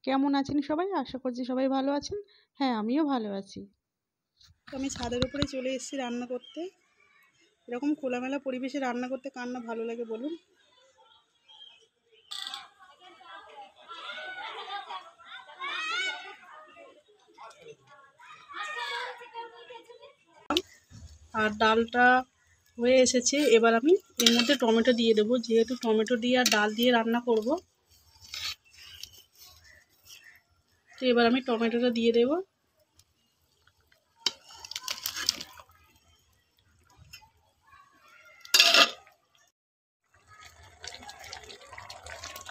কেমন আছেন সবাই? আশা করছি সবাই ভালো আছেন। হ্যাঁ, আমিও ভালো আছি। আমি ছাদের উপরে চলে এসেছি রান্না করতে। এরকম খোলামেলা পরিবেশে রান্না করতে কার না ভালো লাগে বলুন। আর ডালটা হয়ে এসেছে, এবার আমি এর মধ্যে টমেটো দিয়ে দেবো, যেহেতু টমেটো দিয়ে আর ডাল দিয়ে রান্না করব। তো এবার আমি টমেটোটা দিয়ে দেবো।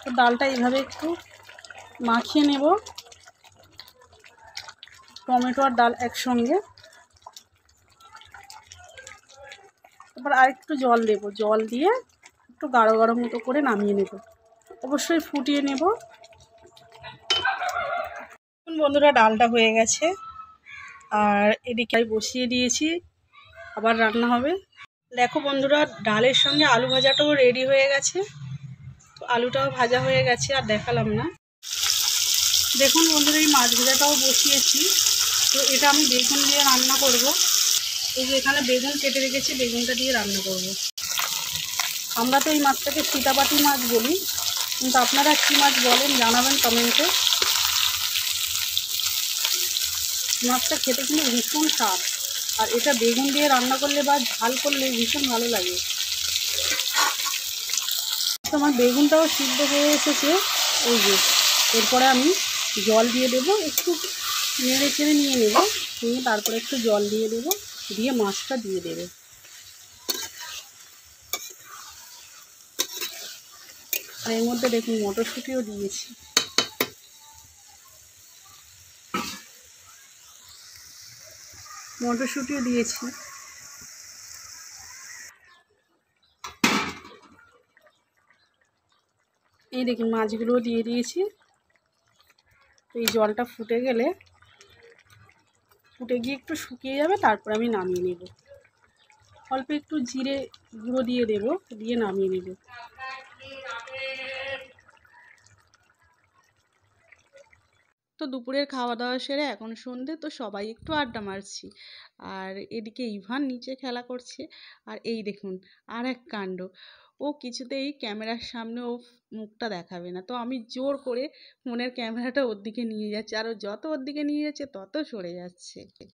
তো ডালটা এইভাবে একটু মাখিয়ে নেব, টমেটো আর ডাল একসঙ্গে। তারপর আর একটু জল দেব, জল দিয়ে একটু গাঢ় গাঢ় মতো করে নামিয়ে নেব, অবশ্যই ফুটিয়ে নেব। বন্ধুরা, ডালটা হয়ে গেছে আর এদিকে বসিয়ে দিয়েছি, আবার রান্না হবে। দেখো বন্ধুরা, ডালের সঙ্গে আলু ভাজাটাও রেডি হয়ে গেছে। তো আলুটাও ভাজা হয়ে গেছে, আর দেখালাম না। দেখুন বন্ধুরা, এই মাছ ভাজাটাও বসিয়েছি। তো এটা আমি বেগুন দিয়ে রান্না করব। এই যে এখানে বেগুন কেটে রেখেছি, বেগুনটা দিয়ে রান্না করব। আমরা তো এই মাছটাকে সীতাপাটি মাছ বলি, কিন্তু আপনারা কী মাছ বলেন জানাবেন কমেন্টে। মাছটা খেতে কিন্তু ভীষণ স্বাদ, আর এটা বেগুন দিয়ে রান্না করলে বা ঝাল করলে ভীষণ ভালো লাগে। তো আমার বেগুনটাও সিদ্ধ হয়ে এসেছে। এই যে এরপরে আমি জল দিয়ে দেবো, একটু নেড়ে চেড়ে নিয়ে নেব, নিয়ে তারপরে একটু জল দিয়ে দেবো, দিয়ে মাছটা দিয়ে দেবে। আর এর মধ্যে দেখুন মটরশুঁটিও দিয়েছি। মটরশুঁটিও দিয়েছি। এই দেখুন মাছগুলোও দিয়ে দিয়েছি। তো এই জলটা ফুটে গেলে, ফুটে গিয়ে একটু শুকিয়ে যাবে, তারপর আমি নামিয়ে নেব। অল্প একটু জিরে গুঁড়ো দিয়ে দেবো, দিয়ে নামিয়ে নেব। তো দুপুরের খাওয়া দাওয়া সেরে এখন সন্ধে, তো সবাই একটু আড্ডা মারছি। আর এদিকে ইভান নিচে খেলা করছে। আর এই দেখুন আর এক কাণ্ড, ও কিছুতেই ক্যামেরার সামনে ও মুখটা দেখাবে না। তো আমি জোর করে ফোনের ক্যামেরাটা ওর দিকে নিয়ে যাচ্ছি, আর ও যত ওর দিকে নিয়ে যাচ্ছে তত সরে যাচ্ছে।